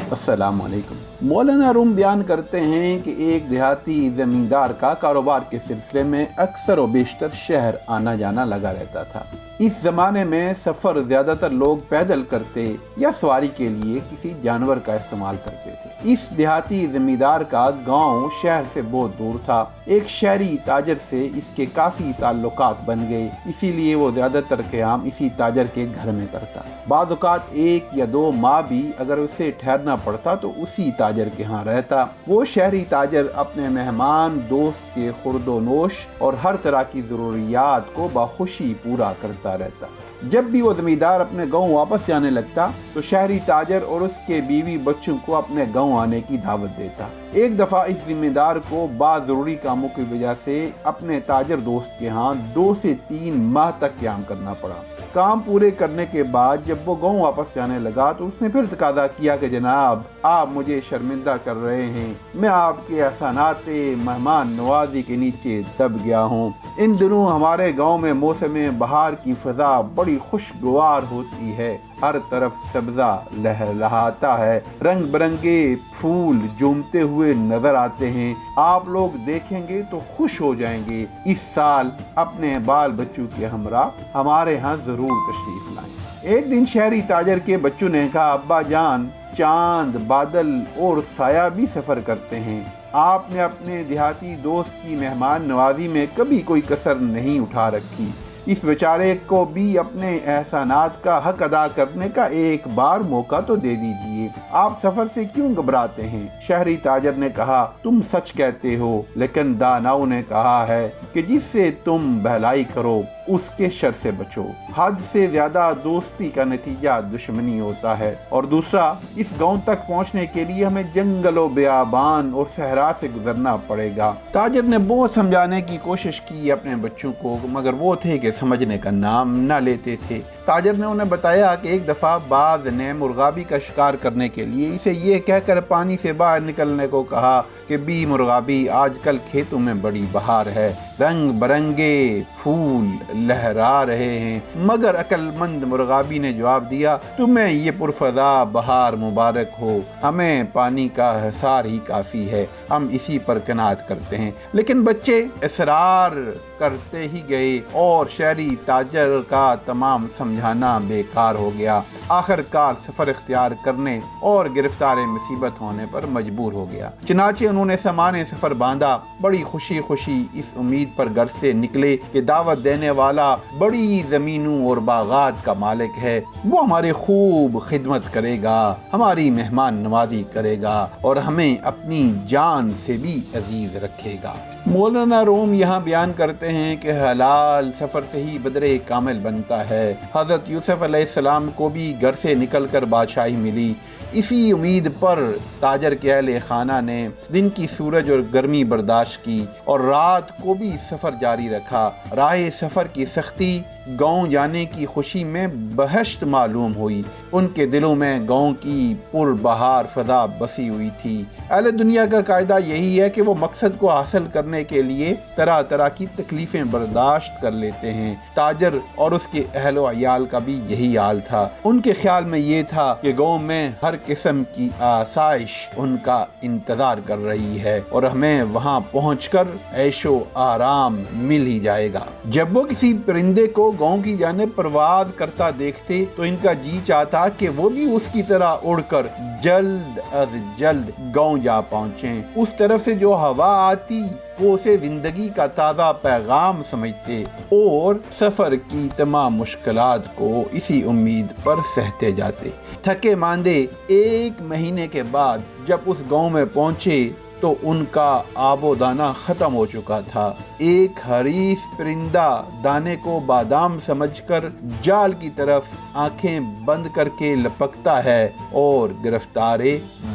السلام علیکم۔ مولانا روم بیان کرتے ہیں کہ ایک دیہاتی زمیندار کا کاروبار کے سلسلے میں اکثر و بیشتر شہر آنا جانا لگا رہتا تھا۔ اس زمانے میں سفر زیادہ تر لوگ پیدل کرتے یا سواری کے لیے کسی جانور کا استعمال کرتے تھے۔ اس دیہاتی زمیندار کا گاؤں شہر سے بہت دور تھا۔ ایک شہری تاجر سے اس کے کافی تعلقات بن گئے، اسی لیے وہ زیادہ تر قیام اسی تاجر کے گھر میں کرتا۔ بعض اوقات 1 یا 2 ماہ بھی اگر اسے ٹھہرنا پڑتا تو اسی تاجر کے ہاں رہتا۔ وہ شہری تاجر اپنے مہمان دوست کے خورد و نوش اور ہر طرح کی ضروریات کو بخوشی پورا کرتا رہتا۔ جب بھی وہ زمیندار اپنے گاؤں واپس جانے لگتا تو شہری تاجر اور اس کے بیوی بچوں کو اپنے گاؤں آنے کی دعوت دیتا۔ ایک دفعہ اس زمیندار کو بعض ضروری کاموں کی وجہ سے اپنے تاجر دوست کے ہاں 2 سے 3 ماہ تک قیام کرنا پڑا۔ کام پورے کرنے کے بعد جب وہ گاؤں واپس جانے لگا تو اس نے پھر تقاضا کیا کہ جناب آپ مجھے شرمندہ کر رہے ہیں، میں آپ کے احسانات مہمان نوازی کے نیچے دب گیا ہوں۔ ان دنوں ہمارے گاؤں میں موسم بہار کی فضا بڑی خوشگوار ہوتی ہے، ہر طرف سبزہ لہلہاتا ہے، رنگ برنگے پھول جھومتے ہوئے نظر آتے ہیں، آپ لوگ دیکھیں گے تو خوش ہو جائیں گے۔ اس سال اپنے بال بچوں کے ہمراہ ہمارے ہاں ضرور تشریف لائیں۔ ایک دن شہری تاجر کے بچوں نے کہا، ابا جان چاند، بادل اور سایہ بھی سفر کرتے ہیں، آپ نے اپنے دیہاتی دوست کی مہمان نوازی میں کبھی کوئی کسر نہیں اٹھا رکھی، اس بیچارے کو بھی اپنے احسانات کا حق ادا کرنے کا ایک بار موقع تو دے دیجئے، آپ سفر سے کیوں گھبراتے ہیں؟ شہری تاجر نے کہا، تم سچ کہتے ہو، لیکن داناؤں نے کہا ہے کہ جس سے تم بھلائی کرو اس کے شر سے بچو، حد سے زیادہ دوستی کا نتیجہ دشمنی ہوتا ہے، اور دوسرا اس گاؤں تک پہنچنے کے لیے ہمیں جنگل و بیابان اور صحرا سے گزرنا پڑے گا۔ تاجر نے بہت سمجھانے کی کوشش کی اپنے بچوں کو، مگر وہ تھے کہ سمجھنے کا نام نہ لیتے تھے۔ تاجر نے انہیں بتایا کہ ایک دفعہ باز نے مرغابی کا شکار کرنے کے لیے اسے یہ کہہ کر پانی سے باہر نکلنے کو کہا کہ بی مرغابی آج کل کھیتوں میں بڑی بہار ہے، رنگ برنگے پھول لہرا رہے ہیں، مگر عقل مند مرغابی نے جواب دیا، تمہیں یہ پرفضا بہار مبارک ہو، ہمیں پانی کا حصار ہی کافی ہے، ہم اسی پر قناعت کرتے ہیں۔ لیکن بچے اصرار کرتے ہی گئے اور شہری تاجر کا تمام سمجھانا بیکار ہو گیا۔ آخر کار سفر اختیار کرنے اور گرفتار مصیبت ہونے پر مجبور ہو گیا۔ چنانچہ انہوں نے سامان سفر باندھا، بڑی خوشی خوشی اس امید پر گھر سے نکلے کہ دعوت دینے والا بڑی زمینوں اور باغات کا مالک ہے، وہ ہماری خوب خدمت کرے گا، ہماری مہمان نوازی کرے گا اور ہمیں اپنی جان سے بھی عزیز رکھے گا۔ مولانا روم یہاں بیان کرتے ہیں کہ حلال سفر سے ہی بدرے کامل بنتا ہے۔ حضرت یوسف علیہ السلام کو بھی گھر سے نکل کر بادشاہی ملی، اسی امید پر تاجر کے اہل خانہ نے دن کی سورج اور گرمی برداشت کی اور رات کو بھی سفر جاری رکھا۔ راہ سفر کی سختی گاؤں جانے کی خوشی میں بہشت معلوم ہوئی، ان کے دلوں میں گاؤں کی پر بہار فضا بسی ہوئی تھی۔ اہل دنیا کا قاعدہ یہی ہے کہ وہ مقصد کو حاصل کرنے کے لیے طرح طرح کی تکلیفیں برداشت کر لیتے ہیں۔ تاجر اور اس کے اہل و عیال کا بھی یہی حال تھا۔ ان کے خیال میں یہ تھا کہ گاؤں میں ہر قسم کی آسائش ان کا انتظار کر رہی ہے اور ہمیں وہاں پہنچ کر عیش و آرام مل ہی جائے گا۔ جب وہ کسی پرندے کو گاؤں کی جانب پرواز کرتا دیکھتے تو ان کا جی چاہتا کہ وہ بھی اس کی طرح اڑ کر جلد از جلد گاؤں جا پہنچیں۔ اس طرف سے جو ہوا آتی وہ اسے زندگی کا تازہ پیغام سمجھتے اور سفر کی تمام مشکلات کو اسی امید پر سہتے جاتے۔ تھکے ماندے 1 مہینے کے بعد جب اس گاؤں میں پہنچے تو ان کا آب و دانہ ختم ہو چکا تھا۔ ایک حریص پرندہ دانے کو بادام سمجھ کر جال کی طرف آنکھیں بند کر کے لپکتا ہے اور گرفتار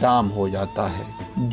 دام ہو جاتا ہے۔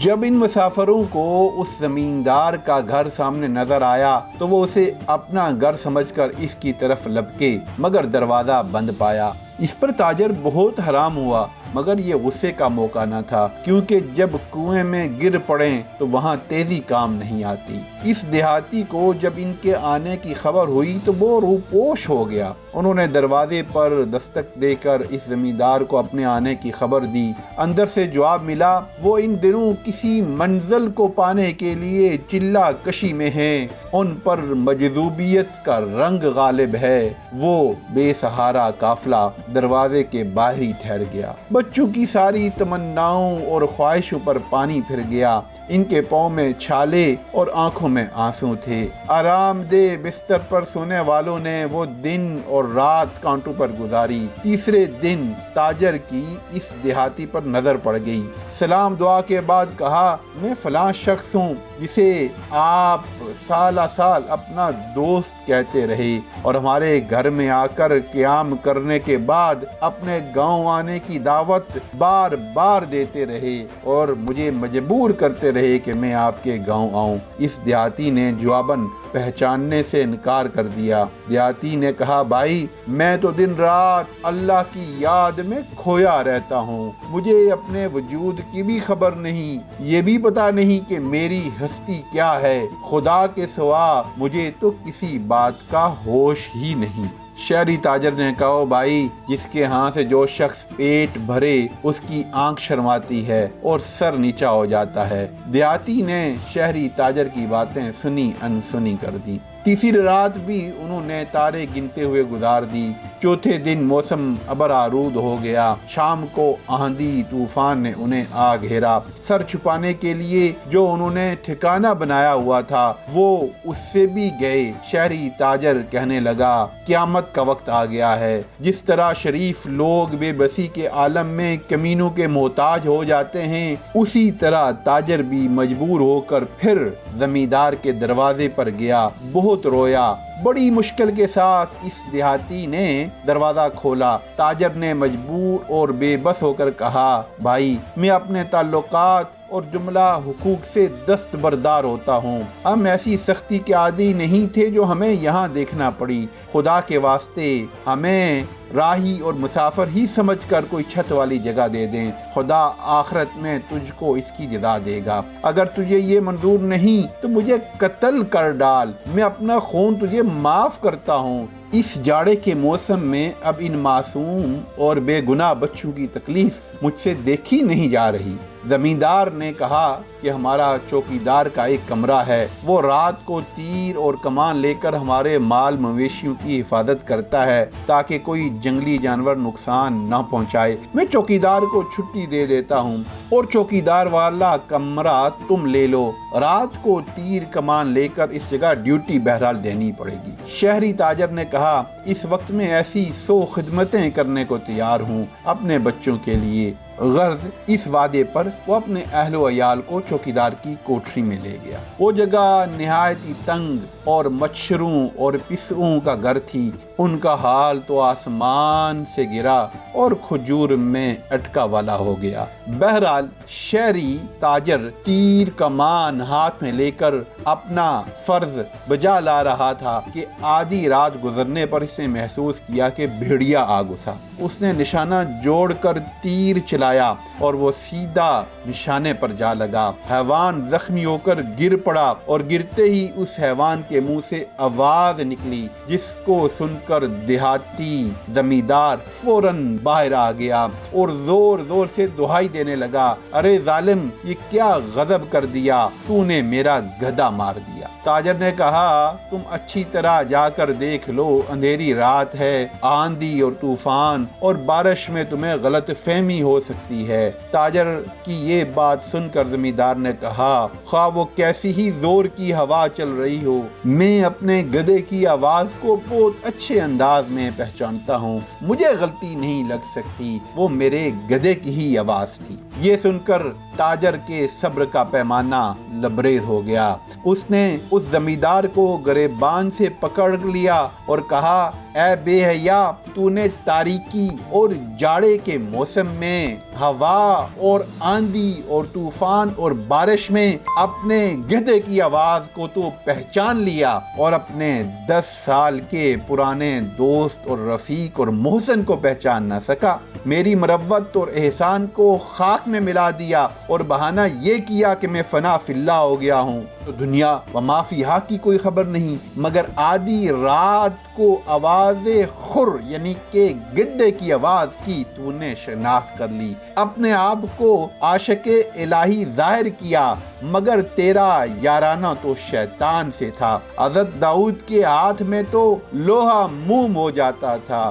جب ان مسافروں کو اس زمیندار کا گھر سامنے نظر آیا تو وہ اسے اپنا گھر سمجھ کر اس کی طرف لپکے، مگر دروازہ بند پایا۔ اس پر تاجر بہت حرام ہوا، مگر یہ غصے کا موقع نہ تھا، کیونکہ جب کنویں میں گر پڑیں تو وہاں تیزی کام نہیں آتی۔ اس دیہاتی کو جب ان کے آنے کی خبر ہوئی تو وہ روپوش ہو گیا۔ انہوں نے دروازے پر دستک دے کر اس زمیندار کو اپنے آنے کی خبر دی۔ اندر سے جواب ملا، وہ ان دنوں کسی منزل کو پانے کے لیے چلہ کشی میں ہیں، ان پر مجذوبیت کا رنگ غالب ہے۔ وہ بے سہارا قافلہ دروازے کے باہر ہی ٹھہر گیا۔ بچوں کی ساری تمناؤں اور خواہشوں پر پانی پھر گیا۔ ان کے پاؤں میں چھالے اور آنکھوں میں آنسو تھے۔ آرام دہ بستر پر سونے والوں نے وہ دن اور رات کانٹوں پر گزاری۔ تیسرے دن تاجر کی اس دیہاتی پر نظر پڑ گئی۔ سلام دعا کے بعد کہا، میں فلاں شخص ہوں جسے آپ سالہ سال اپنا دوست کہتے رہے اور ہمارے گھر میں آ کر قیام کرنے کے بعد اپنے گاؤں آنے کی دعوت بار بار دیتے رہے اور مجھے مجبور کرتے رہے کہ میں آپ کے گاؤں آؤں۔ اس دیہاتی نے جواباً پہچاننے سے انکار کر دیا۔ دیہاتی نے کہا، بھائی میں تو دن رات اللہ کی یاد میں کھویا رہتا ہوں، مجھے اپنے وجود کی بھی خبر نہیں، یہ بھی پتا نہیں کہ میری ہستی کیا ہے، خدا کے سوا مجھے تو کسی بات کا ہوش ہی نہیں۔ شہری تاجر نے کہا، بھائی جس کے ہاں سے جو شخص پیٹ بھرے اس کی آنکھ شرماتی ہے اور سر نیچا ہو جاتا ہے۔ دیہاتی نے شہری تاجر کی باتیں سنی انسنی کر دی۔ تیسری رات بھی انہوں نے تارے گنتے ہوئے گزار دی۔ چوتھے دن موسم ابر آلود ہو گیا۔ شام کو آندھی طوفان نے انہیں آ گھیرا۔ سر چھپانے کے لیے جو انہوں نے ٹھکانہ بنایا ہوا تھا وہ اس سے بھی گئے۔ شہری تاجر کہنے لگا، قیامت کا وقت آ گیا ہے۔ جس طرح شریف لوگ بے بسی کے عالم میں کمینوں کے محتاج ہو جاتے ہیں، اسی طرح تاجر بھی مجبور ہو کر پھر زمیندار کے دروازے پر گیا۔ بہت رویا۔ بڑی مشکل کے ساتھ اس دیہاتی نے دروازہ کھولا۔ تاجر نے مجبور اور بے بس ہو کر کہا، بھائی میں اپنے تعلقات اور جملہ حقوق سے دستبردار ہوتا ہوں، ہم ایسی سختی کے عادی نہیں تھے جو ہمیں یہاں دیکھنا پڑی، خدا کے واسطے ہمیں راہی اور مسافر ہی سمجھ کر کوئی چھت والی جگہ دے دیں، خدا آخرت میں تجھ کو اس کی جزا دے گا، اگر تجھے یہ منظور نہیں تو مجھے قتل کر ڈال، میں اپنا خون تجھے معاف کرتا ہوں۔ اس جاڑے کے موسم میں اب ان معصوم اور بے گناہ بچوں کی تکلیف مجھ سے دیکھی نہیں جا رہی۔ زمیندار نے کہا کہ ہمارا چوکیدار کا ایک کمرہ ہے، وہ رات کو تیر اور کمان لے کر ہمارے مال مویشیوں کی حفاظت کرتا ہے تاکہ کوئی جنگلی جانور نقصان نہ پہنچائے۔ میں چوکیدار کو چھٹی دے دیتا ہوں اور چوکیدار والا کمرہ تم لے لو، رات کو تیر کمان لے کر اس جگہ ڈیوٹی بہرحال دینی پڑے گی۔ شہری تاجر نے کہا، اس وقت میں ایسی 100 خدمتیں کرنے کو تیار ہوں اپنے بچوں کے لیے۔ غرض اس وعدے پر وہ اپنے اہل و عیال کو چوکیدار کی کوٹری میں لے گیا۔ وہ جگہ نہایت ہی تنگ اور مچھروں اور پسوں کا گھر تھی۔ ان کا حال تو آسمان سے گرا اور کھجور میں اٹکا والا ہو گیا۔ بہرحال شہری تاجر تیر کمان ہاتھ میں لے کر اپنا فرض بجا لا رہا تھا کہ آدھی رات گزرنے پر اس نے محسوس کیا کہ بھیڑیا آ گھسا۔ اس نے نشانہ جوڑ کر تیر چلایا اور وہ سیدھا نشانے پر جا لگا۔ حیوان زخمی ہو کر گر پڑا اور گرتے ہی اس حیوان کے منہ سے آواز نکلی جس کو سن کر دیہاتی زمیندار فوراً باہر آ گیا اور زور زور سے دہائی دینے لگا، ارے ظالم، یہ کیا غضب کر دیا، تو نے میرا گدھا مار دیا۔ تاجر نے کہا، تم اچھی طرح جا کر دیکھ لو، اندھیری رات ہے، آندھی اور طوفان اور بارش میں تمہیں غلط فہمی ہو سکتی ہے۔ تاجر کی یہ بات سن کر زمیندار نے کہا، خواہ وہ کیسی ہی زور کی ہوا چل رہی ہو، میں اپنے گدھے کی آواز کو بہت اچھے انداز میں پہچانتا ہوں، مجھے غلطی نہیں لگ سکتی، وہ میرے گدھے کی ہی آواز تھی۔ یہ سن کر تاجر کے صبر کا پیمانہ لبریز ہو گیا۔ اس نے اس زمیندار کو گریبان سے پکڑ لیا اور کہا، اے بے حیا، تو نے تاریکی اور جاڑے کے موسم میں ہوا اور آندھی اور طوفان اور بارش میں اپنے گدھے کی آواز کو تو پہچان لیا اور اپنے 10 سال کے پرانے دوست اور رفیق اور محسن کو پہچان نہ سکا۔ میری مروت اور احسان کو خاک میں ملا دیا اور بہانہ یہ کیا کہ میں فنا فی اللہ ہو گیا ہوں۔ تو دنیا و ما فیہا کی کوئی خبر نہیں، مگر آدھی رات کو آواز خر یعنی کہ گدے کی آواز کی تو نے شناخت کر لی، اپنے آپ کو عاشق الہی ظاہر کیا، مگر تیرا یارانہ تو شیطان سے تھا۔ حضرت داؤد کے ہاتھ میں تو لوہا موم ہو جاتا تھا،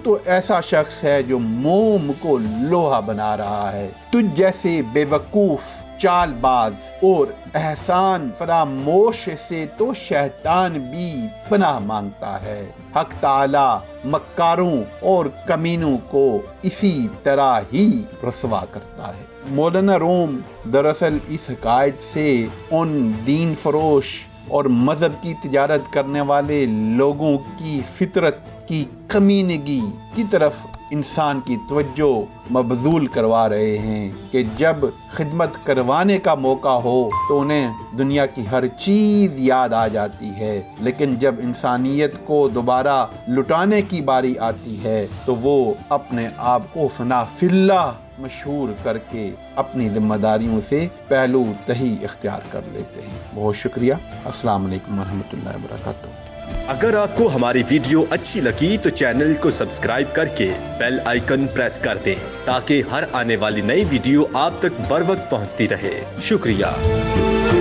تو ایسا شخص ہے جو موم کو لوہا بنا رہا ہے۔ تجھ جیسے بے وقوف، چال باز اور احسان فراموش سے تو شیطان بھی پناہ مانگتا ہے۔ حق تعالی مکاروں اور کمینوں کو اسی طرح ہی رسوا کرتا ہے۔ مولانا روم دراصل اس حکایت سے ان دین فروش اور مذہب کی تجارت کرنے والے لوگوں کی فطرت کی کمینگی کی طرف انسان کی توجہ مبذول کروا رہے ہیں کہ جب خدمت کروانے کا موقع ہو تو انہیں دنیا کی ہر چیز یاد آ جاتی ہے، لیکن جب انسانیت کو دوبارہ لٹانے کی باری آتی ہے تو وہ اپنے آپ کو فنا فی اللہ مشہور کر کے اپنی ذمہ داریوں سے پہلو تہی اختیار کر لیتے ہیں۔ بہت شکریہ۔ السلام علیکم ورحمۃ اللہ وبرکاتہ۔ اگر آپ کو ہماری ویڈیو اچھی لگی تو چینل کو سبسکرائب کر کے بیل آئیکن پریس کر دیں تاکہ ہر آنے والی نئی ویڈیو آپ تک بر وقت پہنچتی رہے۔ شکریہ۔